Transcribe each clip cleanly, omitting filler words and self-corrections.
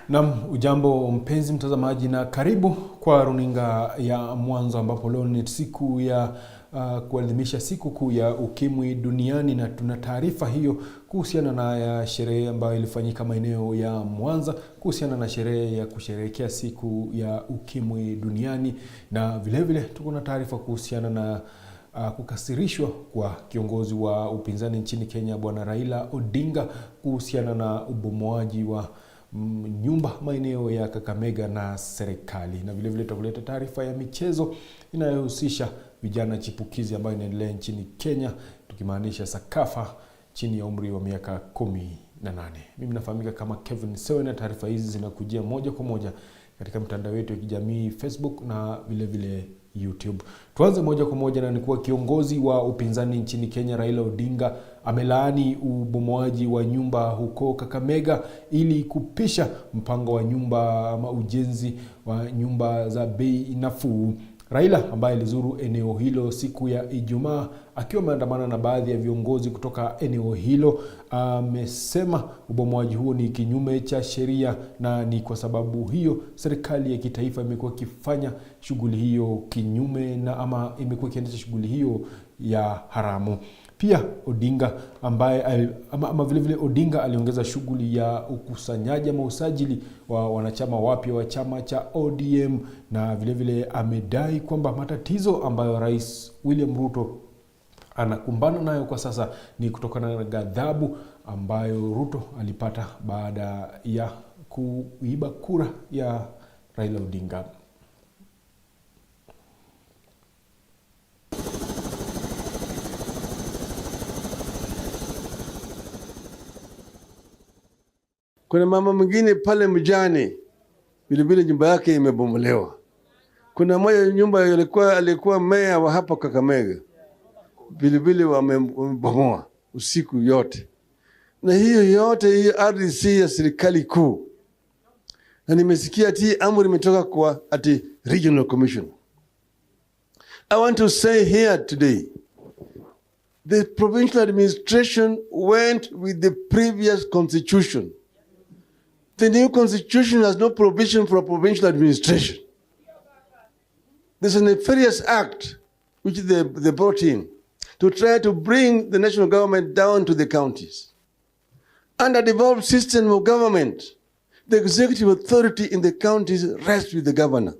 Naam, ujambo mpenzi mtazamaji na karibu kwa runinga ya Mwanzo, ambapo leo ni siku ya kuadhimisha siku kuu ya ukimwi duniani, na tuna taarifa hiyo kuhusiana na sherehe ambayo ilifanyika maeneo ya Mwanza kuhusiana na sherehe ya kusherehekea siku ya ukimwi duniani, na vile vile tuko na taarifa kuhusiana na kukasirishwa kwa kiongozi wa upinzani nchini Kenya Bwana Raila Odinga kuhusiana na ubomoaji wa nyumba maeneo ya Kakamega na serikali, na vile vile tutakuleta taarifa ya michezo inayohusisha vijana chipukizi ambayo inaendelea nchini Kenya, tukimaanisha Sakafa chini ya umri wa miaka 18. Mimi nafahamika kama Kevin Sewe, na taarifa hizi zinakujia moja kwa moja katika mtandao wetu wa kijamii Facebook na vile vile YouTube. Tuanze moja kwa moja na nikuwa kiongozi wa upinzani nchini Kenya Raila Odinga amelaani ubomoaji wa nyumba huko Kakamega ili kupisha mpango wa nyumba ama ujenzi wa nyumba za bei nafuu. Raila ambaye alizuru eneo hilo siku ya Ijumaa akiwa ameandamana na baadhi ya viongozi kutoka eneo hilo, amesema ubomoaji huo ni kinyume cha sheria, na ni kwa sababu hiyo serikali ya kitaifa imekuwa ikifanya shughuli hiyo kinyume na ama imekuwa ikiendesha shughuli hiyo ya haramu. Pia Odinga vile vile Odinga aliongeza shughuli ya ukusanyaji ama usajili wa wanachama wapya wa chama cha ODM, na vile vile amedai kwamba matatizo ambayo Rais William Ruto anakumbana nayo kwa sasa ni kutokana na ghadhabu ambayo Ruto alipata baada ya kuiba kura ya Raila Odinga. Kuna mama mwingine pale mjane vile nyumba yake imebomolewa. Kuna moja nyumba alikuwa meya wa hapa Kakamega vile wamebomoa usiku yote. Na hiyo yote hii ardhi si ya serikali kuu. Na nimesikia ati amri imetoka kwa ati regional commission. I want to say here today, the provincial administration went with the previous constitution. The new constitution has no provision for a provincial administration. There's a nefarious act which they brought in to try to bring the national government down to the counties. Under the devolved system of government, the executive authority in the counties rests with the governor,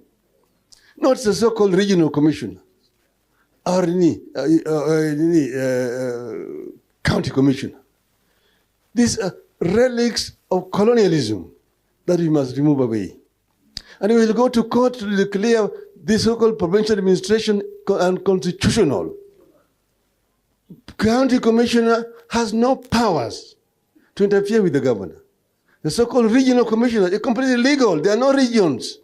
not the so-called regional commissioner or county commissioner. These are relics of colonialism that we must remove away. And we will go to court to declare this so-called provincial administration unconstitutional. County commissioner has no powers to interfere with the governor. The so-called regional commissioner is completely legal. There are no regions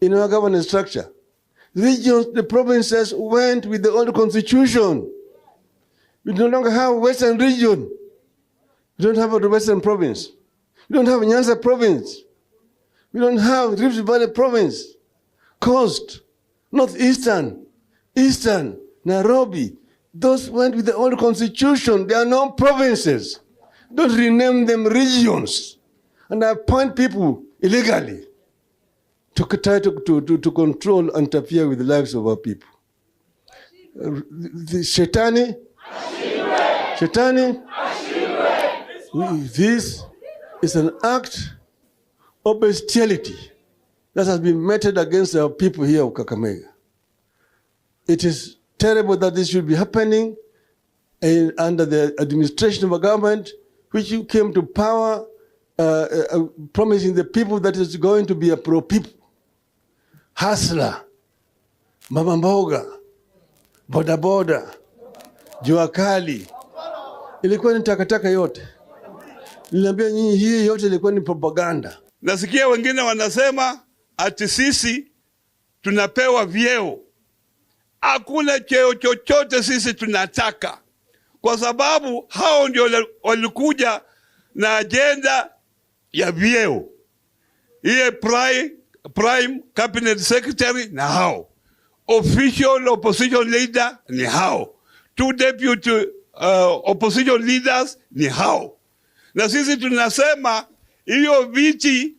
in our governance structure. Regions, the provinces went with the old constitution. We no longer have Western region. We don't have a Western province. We don't have Nyanza province. We don't have Rift Valley province. Coast, Northeastern, Eastern, Nairobi. Those went with the old constitution. They are no provinces. Don't rename them regions and appoint people illegally to try to control and interfere with the lives of our people. The Shetani. This is an act of bestiality that has been meted against our people here of Kakamega. It is terrible that this should be happening under the administration of a government which came to power promising the people that is going to be a pro-people. Hustler, mama mboga, bodaboda, jua kali. Ilikuwa ni takataka yote. Niliambia nyinyi hii yote ilikuwa ni propaganda. Nasikia wengine wanasema ati sisi tunapewa vyeo. Hakuna cheo chochote sisi tunataka. Kwa sababu hao ndio walikuja na agenda ya vyeo. Iye prime cabinet secretary na hao. Official opposition leader ni hao. 2 deputy opposition leaders ni hao. Na sisi tunasema hiyo viti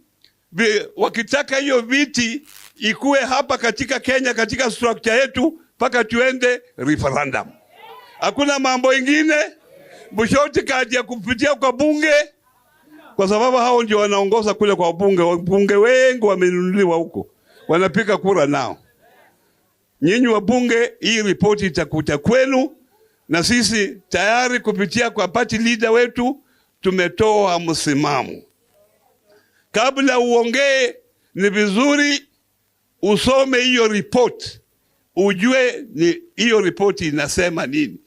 wakitaka hiyo viti ikuwe hapa katika Kenya, katika structure yetu, paka tuende referendum. Hakuna mambo ingine, bushoti kati ya kupitia kwa bunge, kwa sababu hao ndio wanaongoza kule kwa bunge. Bunge wengi wamenunuliwa huko, wanapika kura nao. Nyinyi wa bunge, hii ripoti itakuja kwenu, na sisi tayari kupitia kwa party leader wetu tumetoa msimamo. Kabla uongee, ni vizuri usome hiyo report, ujue ni hiyo report inasema nini.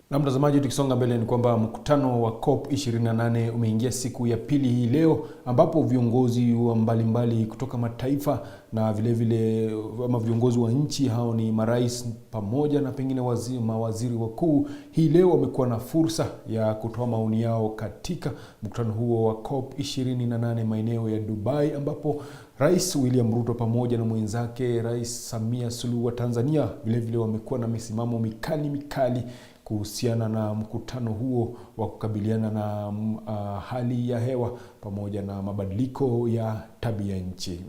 Na mtazamaji, tukisonga mbele ni kwamba mkutano wa COP28 umeingia siku ya pili hii leo, ambapo viongozi wa mbalimbali kutoka mataifa na vile ama viongozi wa nchi, hao ni marais pamoja na pengine mawaziri wakuu, hii leo wamekuwa na fursa ya kutoa maoni yao katika mkutano huo wa COP28 maeneo ya Dubai, ambapo Rais William Ruto pamoja na mwenzake Rais Samia Suluhu wa Tanzania vile wamekuwa na misimamo mikali kuhusiana na mkutano huo wa kukabiliana na hali ya hewa pamoja na mabadiliko ya tabia nchi.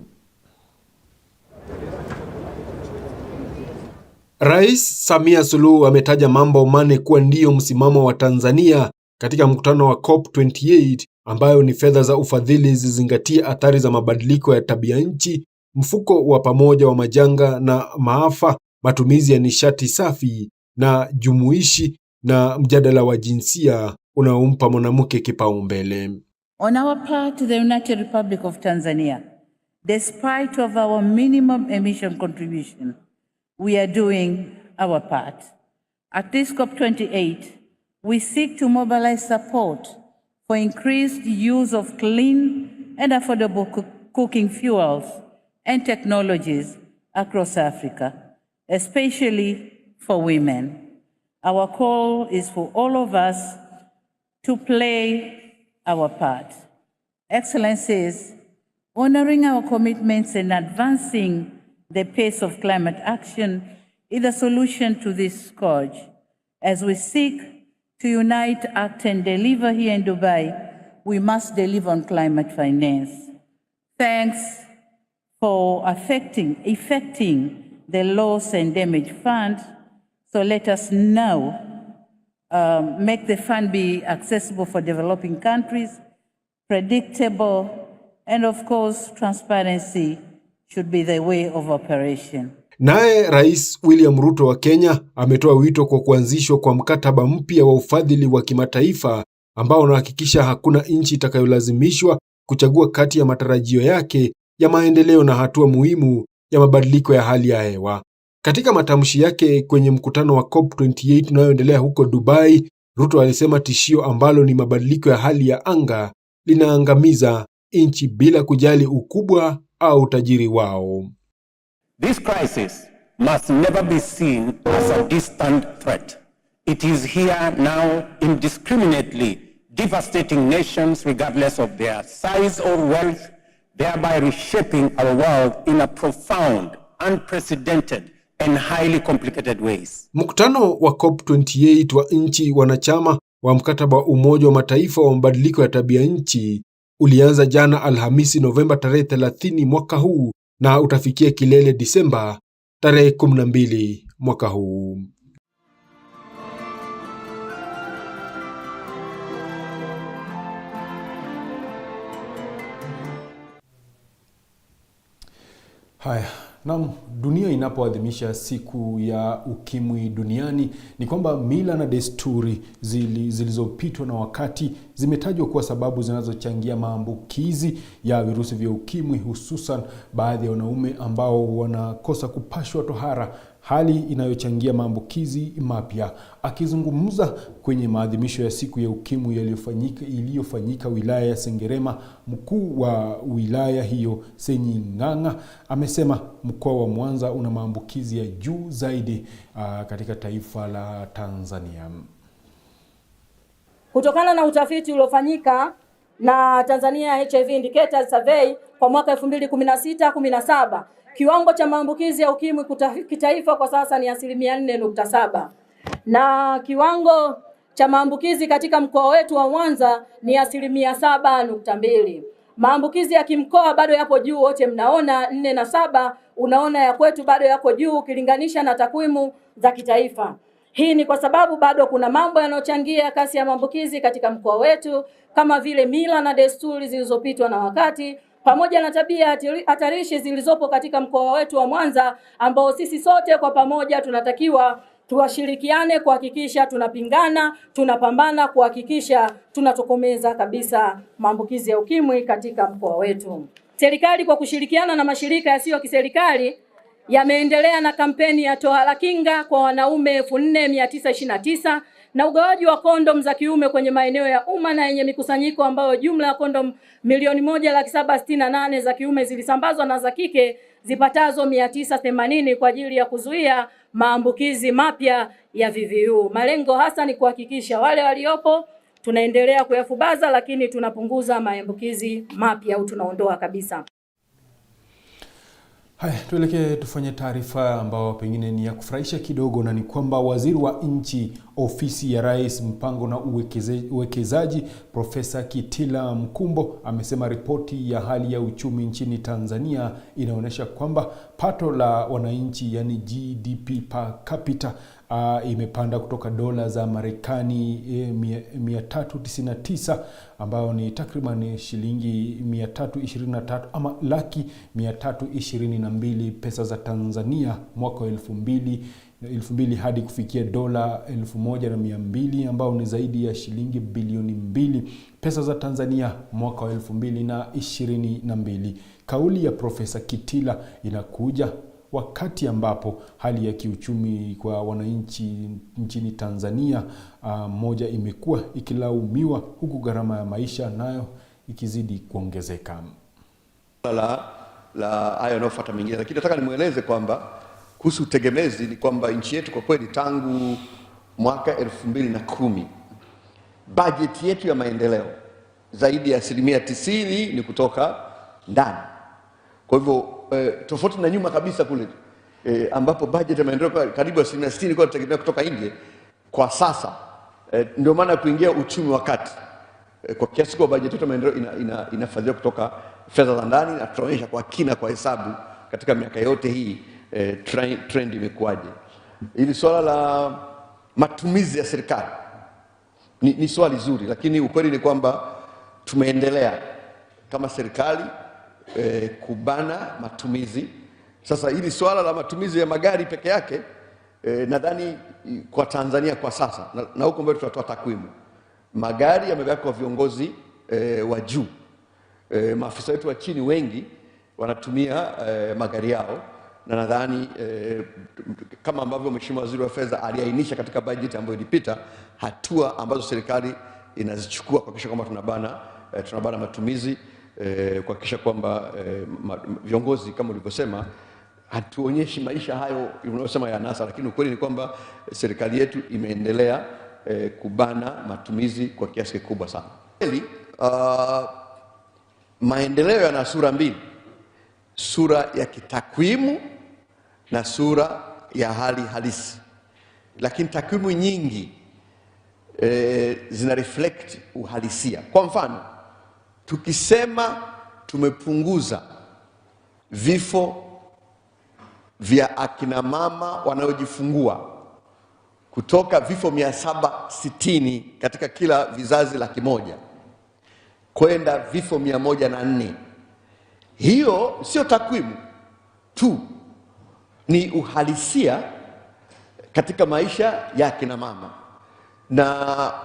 Rais Samia Suluhu ametaja mambo mane kuwa ndiyo msimamo wa Tanzania katika mkutano wa COP28, ambayo ni fedha za ufadhili zizingatie athari za mabadiliko ya tabia nchi, mfuko wa pamoja wa majanga na maafa, matumizi ya nishati safi na jumuishi, na mjadala wa jinsia unaompa mwanamke kipaumbele. On our part, the United Republic of Tanzania, despite of our minimum emission contribution, we are doing our part. At this COP28, we seek to mobilize support for increased use of clean and affordable cooking fuels and technologies across Africa, especially for women. Our call is for all of us to play our part. Excellencies, honoring our commitments and advancing the pace of climate action is the solution to this scourge. As we seek to unite, act, and deliver here in Dubai, we must deliver on climate finance. Thanks for effecting the loss and damage fund. So let us now make the fund be accessible for developing countries, predictable, and of course, transparency should be the way of operation. Naye Rais William Ruto wa Kenya ametoa wito kwa kuanzishwa kwa mkataba mpya wa ufadhili wa kimataifa ambao unahakikisha hakuna nchi itakayolazimishwa kuchagua kati ya matarajio yake ya maendeleo na hatua muhimu ya mabadiliko ya hali ya hewa. Katika matamshi yake kwenye mkutano wa COP28 unaoendelea huko Dubai, Ruto alisema tishio ambalo ni mabadiliko ya hali ya anga linaangamiza nchi bila kujali ukubwa au utajiri wao. This crisis must never be seen as a distant threat. It is here now, indiscriminately devastating nations regardless of their size or wealth, thereby reshaping our world in a profound, unprecedented and highly complicated ways. Mkutano wa COP28 wa nchi wanachama wa mkataba wa Umoja wa Mataifa wa mabadiliko ya tabia nchi ulianza jana Alhamisi Novemba tarehe 30 mwaka huu na utafikia kilele Disemba tarehe 12 mwaka huu. Haya, naam, dunia inapoadhimisha siku ya ukimwi duniani, ni kwamba mila na desturi zilizopitwa na wakati zimetajwa kuwa sababu zinazochangia maambukizi ya virusi vya ukimwi, hususan baadhi ya wanaume ambao wanakosa kupashwa tohara, hali inayochangia maambukizi mapya. Akizungumza kwenye maadhimisho ya siku ya ukimwi iliyofanyika wilaya ya Sengerema, mkuu wa wilaya hiyo Senyi Ng'ang'a amesema mkoa wa Mwanza una maambukizi ya juu zaidi katika taifa la Tanzania. Kutokana na utafiti uliofanyika na Tanzania HIV Indicators Survey kwa mwaka 2016-17, Kiwango cha maambukizi ya ukimwi kitaifa kwa sasa ni 4.7, na kiwango cha maambukizi katika mkoa wetu wa Mwanza ni 7.2. Maambukizi ya kimkoa bado yapo juu, wote mnaona 4 na 7, unaona ya kwetu bado yako juu ukilinganisha na takwimu za kitaifa. Hii ni kwa sababu bado kuna mambo yanayochangia kasi ya maambukizi katika mkoa wetu kama vile mila na desturi zilizopitwa na wakati, pamoja na tabia hatarishi zilizopo katika mkoa wetu wa Mwanza, ambao sisi sote kwa pamoja tunatakiwa tuwashirikiane kuhakikisha tunapambana kuhakikisha tunatokomeza kabisa maambukizi ya ukimwi katika mkoa wetu. Serikali kwa kushirikiana na mashirika yasiyo kiserikali yameendelea na kampeni ya tohara kinga kwa wanaume 4929 na ugawaji wa kondom za kiume kwenye maeneo ya umma na yenye mikusanyiko, ambayo jumla ya kondom 1,768,000 za kiume zilisambazwa na za kike zipatazo 980 kwa ajili ya kuzuia maambukizi mapya ya VVU. Malengo hasa ni kuhakikisha wale waliopo tunaendelea kuyafubaza, lakini tunapunguza maambukizi mapya au tunaondoa kabisa. Haya, tuelekee tufanye taarifa ambao pengine ni ya kufurahisha kidogo, na ni kwamba waziri wa nchi ofisi ya rais mpango na uwekezaji Profesa Kitila Mkumbo amesema ripoti ya hali ya uchumi nchini Tanzania inaonyesha kwamba pato la wananchi yani GDP per capita imepanda kutoka dola za Marekani 399 ambayo ni takriban shilingi 323 ama laki 322 pesa za Tanzania mwaka 2000 hadi kufikia dola 1200 ambao ni zaidi ya shilingi bilioni 2 pesa za Tanzania mwaka 2022. Kauli ya Profesa Kitila inakuja wakati ambapo hali ya kiuchumi kwa wananchi nchini Tanzania moja imekuwa ikilaumiwa, huku gharama ya maisha nayo ikizidi kuongezeka. La hayo yanayofuata mengine, lakini nataka nimueleze kwamba kuhusu utegemezi ni kwamba nchi yetu kwa kweli tangu mwaka 2010 bajeti yetu ya maendeleo zaidi ya 90% ni kutoka ndani. Kwa hivyo tofauti na nyuma kabisa kule ambapo bajeti ya maendeleo karibu 60% ilikuwa inategemea kutoka nje, kwa sasa ndio maana kuingia uchumi wa kati kwa kiasi kwa bajeti ya maendeleo inafadhiliwa kutoka fedha za ndani, na tutaonyesha kwa kina kwa hesabu katika miaka yote hii trend imekuwaje. Hili swala la matumizi ya serikali ni swali zuri, lakini ukweli ni kwamba tumeendelea kama serikali kubana matumizi. Sasa hili swala la matumizi ya magari peke yake nadhani kwa Tanzania kwa sasa na huko mbele tutatoa takwimu, magari yamebaki kwa viongozi wa juu. Maafisa wetu wa chini wengi wanatumia magari yao, na nadhani kama ambavyo Mheshimiwa Waziri wa Fedha aliainisha katika bajeti ambayo ilipita, hatua ambazo serikali inazichukua kuhakikisha kwamba tunabana matumizi, kuhakikisha kwamba viongozi kama ulivyosema hatuonyeshi maisha hayo unayosema ya anasa, lakini ukweli ni kwamba serikali yetu imeendelea kubana matumizi kwa kiasi kikubwa sana. Maendeleo yana sura mbili, sura ya kitakwimu na sura ya hali halisi, lakini takwimu nyingi zina reflect uhalisia. Kwa mfano, tukisema tumepunguza vifo vya akina mama wanaojifungua kutoka vifo 760 katika kila vizazi 100 kwenda vifo 104, hiyo sio takwimu tu, ni uhalisia katika maisha ya akina mama. Na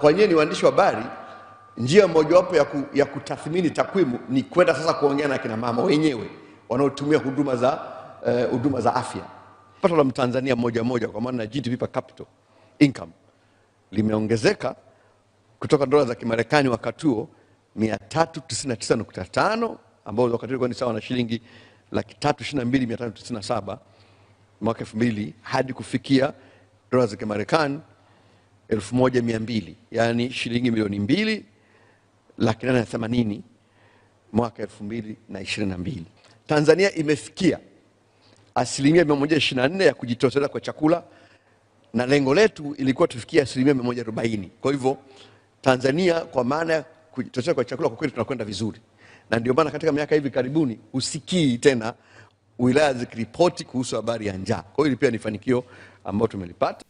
kwa nyinyi ni waandishi wa habari, njia mojawapo ya kutathmini takwimu ni kwenda sasa kuongea na akina mama wenyewe wanaotumia huduma za afya. Pato la Mtanzania moja kwa maana GDP per capita income limeongezeka kutoka dola za Kimarekani wakati huo 399.5 ambao wakati huo ni sawa na shilingi 322,597 mwaka 2000 hadi kufikia dola za Kimarekani 1,200, yani shilingi milioni 2,880 mwaka 2022. Tanzania imefikia 124% ya kujitosheleza kwa chakula, na lengo letu ilikuwa tufikie 140%. Kwa hivyo Tanzania kwa maana ya kujitosheleza kwa chakula kwa kweli tunakwenda vizuri, na ndio maana katika miaka hivi karibuni usikii tena wilaya zikiripoti kuhusu habari ya njaa. Kwa hiyo pia ni fanikio ambalo tumelipata.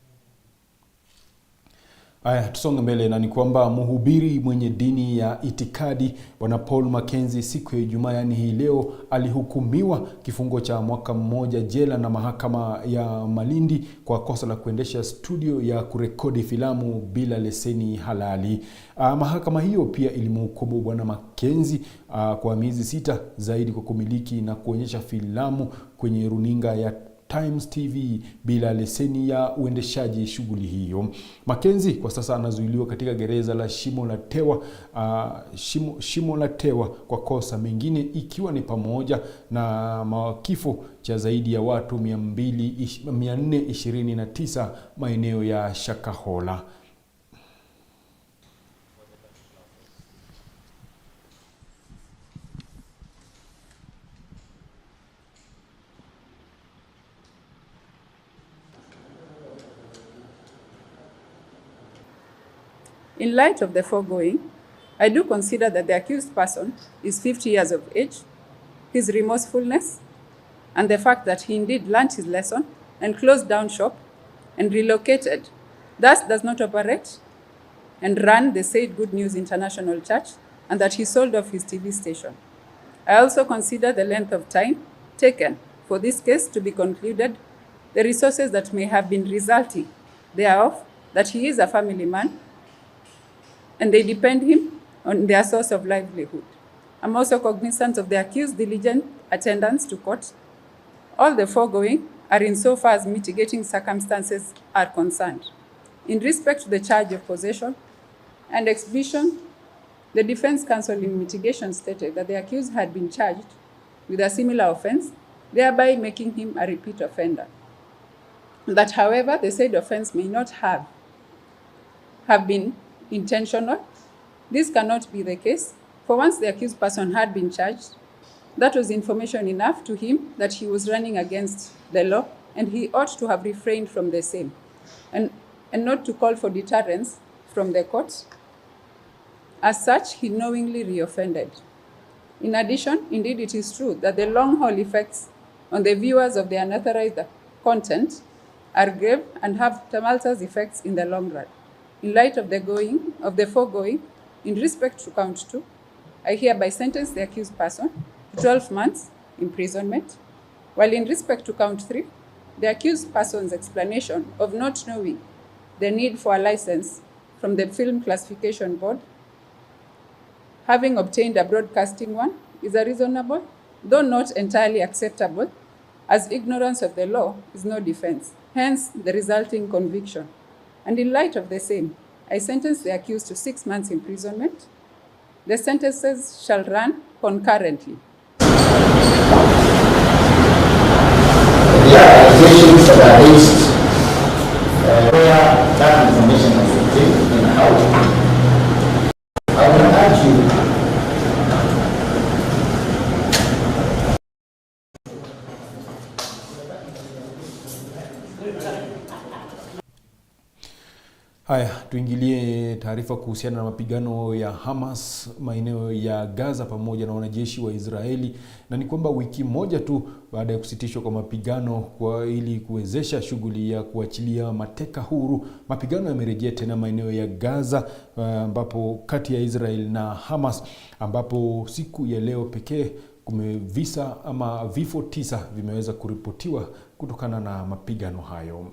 Haya, tusonge mbele, na ni kwamba mhubiri mwenye dini ya itikadi Bwana Paul Mackenzie siku ya Ijumaa, yani hii leo, alihukumiwa kifungo cha mwaka mmoja jela na mahakama ya Malindi kwa kosa la kuendesha studio ya kurekodi filamu bila leseni halali. Mahakama hiyo pia ilimhukumu Bwana Mackenzie kwa miezi 6 zaidi kwa kumiliki na kuonyesha filamu kwenye runinga ya Times TV bila leseni ya uendeshaji shughuli hiyo. Mackenzie kwa sasa anazuiliwa katika gereza la Shimo la Tewa kwa kosa mengine, ikiwa ni pamoja na kifo cha zaidi ya watu 429 maeneo ya Shakahola. In light of the foregoing, I do consider that the accused person is 50 years of age, his remorsefulness, and the fact that he indeed learnt his lesson and closed down shop and relocated, thus does not operate and run the said Good News International Church, and that he sold off his TV station. I also consider the length of time taken for this case to be concluded, the resources that may have been resulting thereof, that he is a family man, and they depend him on their source of livelihood. I'm also cognizant of the accused's diligent attendance to court. All the foregoing are insofar as mitigating circumstances are concerned. In respect to the charge of possession and exhibition, the defense counsel in mitigation stated that the accused had been charged with a similar offense, thereby making him a repeat offender. That, however, the said offense may not have been intentional. This cannot be the case, for once the accused person had been charged, that was information enough to him that he was running against the law, and he ought to have refrained from the same, and not to call for deterrence from the court. As such, he knowingly reoffended. In addition, indeed it is true that the long-haul effects on the viewers of the unauthorized content are grave and have tumultuous effects in the long run. In light of the foregoing, in respect to count 2, I hereby sentence the accused person to 12 months imprisonment, while in respect to count 3, the accused person's explanation of not knowing the need for a license from the Film Classification Board, having obtained a broadcasting one, is a reasonable, though not entirely acceptable, as ignorance of the law is no defense, hence the resulting conviction. And in light of the same, I sentence the accused to 6 months imprisonment. The sentences shall run concurrently. There are allegations that are raised where that information was obtained and how. I will urge you Haya, tuingilie taarifa kuhusiana na mapigano ya Hamas maeneo ya Gaza pamoja na wanajeshi wa Israeli, na ni kwamba wiki moja tu baada ya kusitishwa kwa mapigano ili kuwezesha shughuli ya kuachilia mateka huru, mapigano yamerejea tena maeneo ya Gaza, ambapo kati ya Israeli na Hamas, ambapo siku ya leo pekee vifo 9 vimeweza kuripotiwa kutokana na mapigano hayo.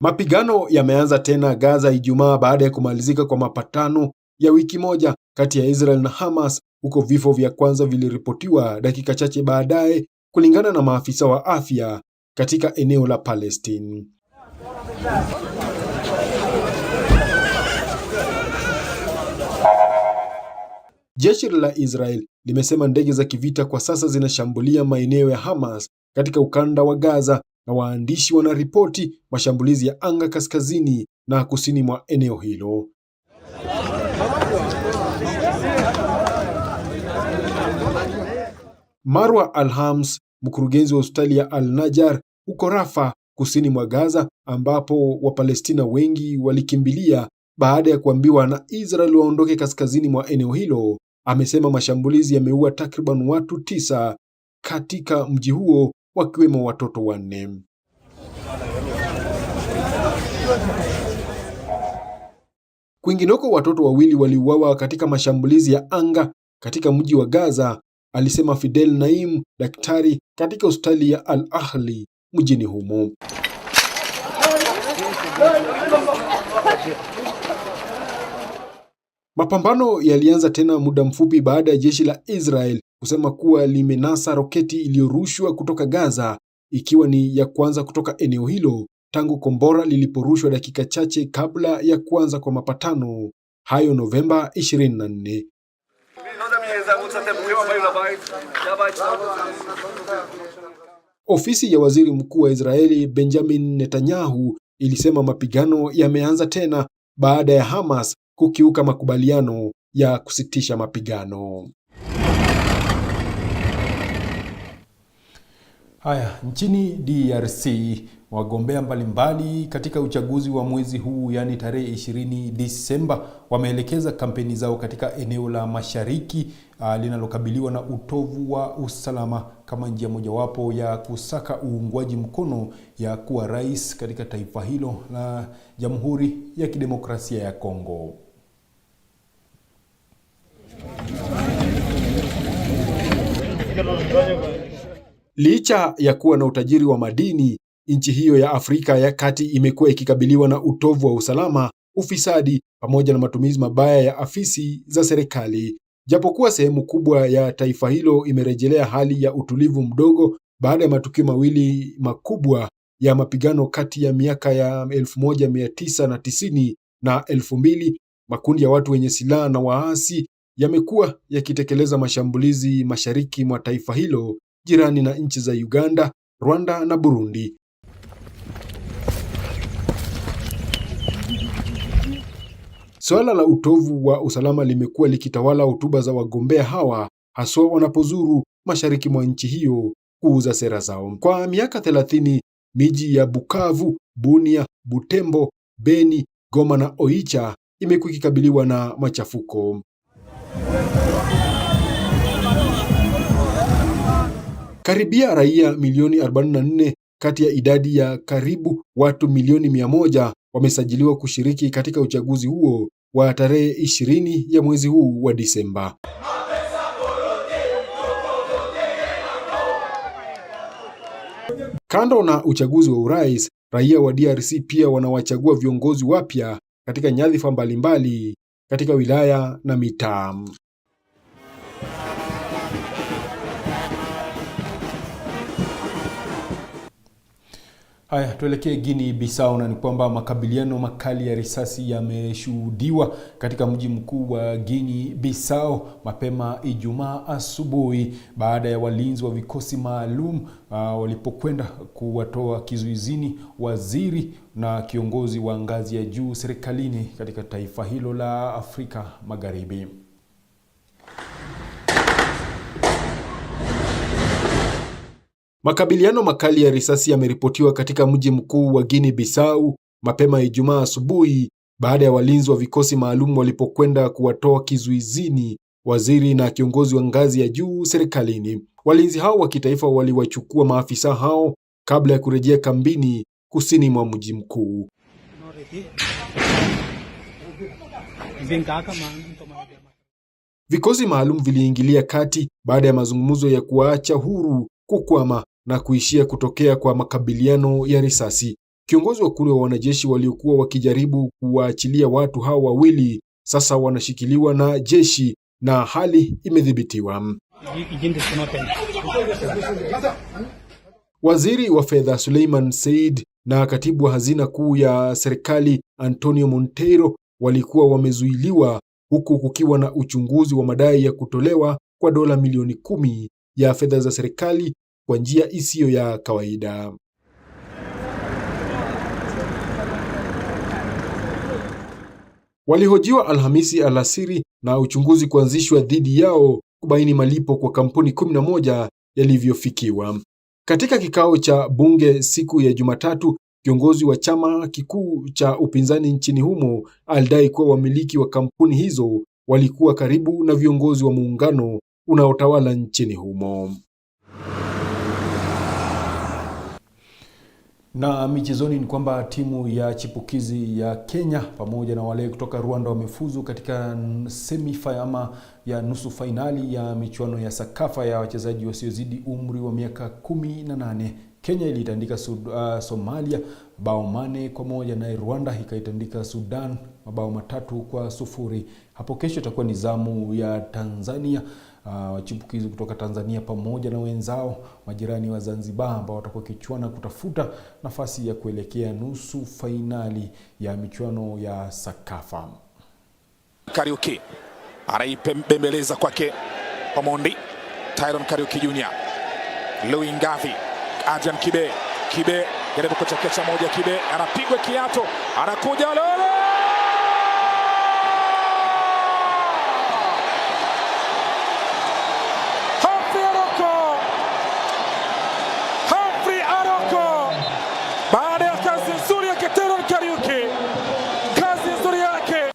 Mapigano yameanza tena Gaza Ijumaa baada ya kumalizika kwa mapatano ya wiki moja kati ya Israel na Hamas, huko vifo vya kwanza viliripotiwa dakika chache baadaye, kulingana na maafisa wa afya katika eneo la Palestine. Jeshi la Israel limesema ndege za kivita kwa sasa zinashambulia maeneo ya Hamas katika ukanda wa Gaza, na waandishi wanaripoti mashambulizi ya anga kaskazini na kusini mwa eneo hilo. Marwa Alhams, mkurugenzi wa hospitali ya Al-Najjar huko Rafa, kusini mwa Gaza, ambapo Wapalestina wengi walikimbilia baada ya kuambiwa na Israel waondoke kaskazini mwa eneo hilo, amesema mashambulizi yameua takriban watu 9 katika mji huo, wakiwemo watoto 4. Kwingineko, watoto 2 waliuawa katika mashambulizi ya anga katika mji wa Gaza, alisema Fidel Naim, daktari katika hospitali ya Al-Ahli mjini humo. Mapambano yalianza tena muda mfupi baada ya jeshi la Israel kusema kuwa limenasa roketi iliyorushwa kutoka Gaza, ikiwa ni ya kwanza kutoka eneo hilo tangu kombora liliporushwa dakika chache kabla ya kuanza kwa mapatano hayo Novemba 24. Ofisi ya waziri mkuu wa Israeli Benjamin Netanyahu ilisema mapigano yameanza tena baada ya Hamas kukiuka makubaliano ya kusitisha mapigano. Haya, nchini DRC wagombea mbalimbali katika uchaguzi wa mwezi huu, yani tarehe 20 Disemba, wameelekeza kampeni zao katika eneo la mashariki linalokabiliwa na utovu wa usalama kama njia mojawapo ya kusaka uungwaji mkono ya kuwa rais katika taifa hilo la Jamhuri ya Kidemokrasia ya Kongo. Licha ya kuwa na utajiri wa madini, nchi hiyo ya Afrika ya Kati imekuwa ikikabiliwa na utovu wa usalama, ufisadi pamoja na matumizi mabaya ya afisi za serikali. Japokuwa sehemu kubwa ya taifa hilo imerejelea hali ya utulivu mdogo baada ya matukio mawili makubwa ya mapigano kati ya miaka ya 1990 na 2000, makundi ya watu wenye silaha na waasi yamekuwa yakitekeleza mashambulizi mashariki mwa taifa hilo, jirani na nchi za Uganda, Rwanda na Burundi. Suala la utovu wa usalama limekuwa likitawala hotuba za wagombea hawa, haswa wanapozuru mashariki mwa nchi hiyo kuuza sera zao. Kwa miaka 30, miji ya Bukavu, Bunia, Butembo, Beni, Goma na Oicha imekuwa ikikabiliwa na machafuko. Karibia raia milioni 44 kati ya idadi ya karibu watu milioni 100 wamesajiliwa kushiriki katika uchaguzi huo wa tarehe 20 ya mwezi huu wa Disemba. Kando na uchaguzi wa urais, raia wa DRC pia wanawachagua viongozi wapya katika nyadhifa mbalimbali katika wilaya na mitaa. Haya, tuelekee Guinea-Bissau, na ni kwamba makabiliano makali ya risasi yameshuhudiwa katika mji mkuu wa Guinea-Bissau mapema Ijumaa asubuhi baada ya walinzi wa vikosi maalum walipokwenda kuwatoa kizuizini waziri na kiongozi wa ngazi ya juu serikalini katika taifa hilo la Afrika Magharibi. Makabiliano makali ya risasi yameripotiwa katika mji mkuu wa Guinea-Bissau mapema Ijumaa asubuhi baada ya walinzi wa vikosi maalum walipokwenda kuwatoa kizuizini waziri na kiongozi wa ngazi ya juu serikalini. Walinzi hao wa kitaifa waliwachukua maafisa hao kabla ya kurejea kambini kusini mwa mji mkuu. Vikosi maalum viliingilia kati baada ya mazungumzo ya kuacha huru kukwama na kuishia kutokea kwa makabiliano ya risasi. Kiongozi wa kundi wa wanajeshi waliokuwa wakijaribu kuwaachilia watu hao wawili sasa wanashikiliwa na jeshi na hali imedhibitiwa. Waziri wa fedha Suleiman Said na katibu wa hazina kuu ya serikali Antonio Monteiro walikuwa wamezuiliwa, huku kukiwa na uchunguzi wa madai ya kutolewa kwa dola milioni 10 ya fedha za serikali kwa njia isiyo ya kawaida. walihojiwa Alhamisi alasiri na uchunguzi kuanzishwa dhidi yao kubaini malipo kwa kampuni 11 yalivyofikiwa. Katika kikao cha bunge siku ya Jumatatu, kiongozi wa chama kikuu cha upinzani nchini humo alidai kuwa wamiliki wa kampuni hizo walikuwa karibu na viongozi wa muungano unaotawala nchini humo. Na michezoni ni kwamba timu ya chipukizi ya Kenya pamoja na wale kutoka Rwanda wamefuzu katika ya nusu fainali ya michuano ya Sakafa ya wachezaji wasiozidi umri wa miaka 18. Kenya ilitandika Somalia bao 4-1 na Rwanda ikaitandika Sudan mabao 3-0. Hapo kesho itakuwa ni zamu ya Tanzania, chipukizi kutoka Tanzania pamoja na wenzao majirani wa Zanzibar ambao watakuwa kichuana kutafuta nafasi ya kuelekea nusu fainali ya michuano ya Sakafa. Kariuki anaipembeleza kwake Omondi, Tyron Kariuki Junior, Louis Ngavi, Adrian Kibe jaribu kuchekesha moja, Kibe anapigwa kiato, anakuja lolo baada ya kazi nzuri ya Tyron Kariuki, kazi nzuri yake.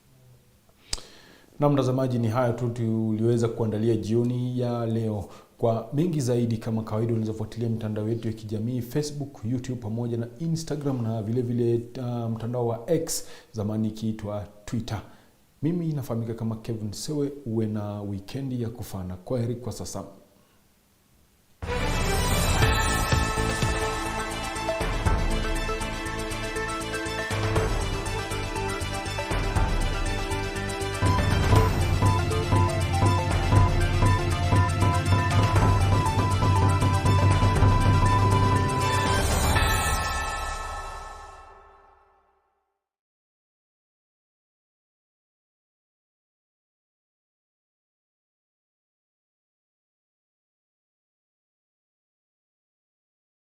Na mtazamaji, ni hayo tu tuliweza kuandalia jioni ya leo. Kwa mengi zaidi, kama kawaida, unaweza fuatilia mitandao yetu ya kijamii Facebook, YouTube pamoja na Instagram, na vile vile mtandao wa X zamani ikiitwa Twitter. Mimi nafahamika kama Kevin Sewe. Uwe na weekendi ya kufana. Kwaheri kwa sasa.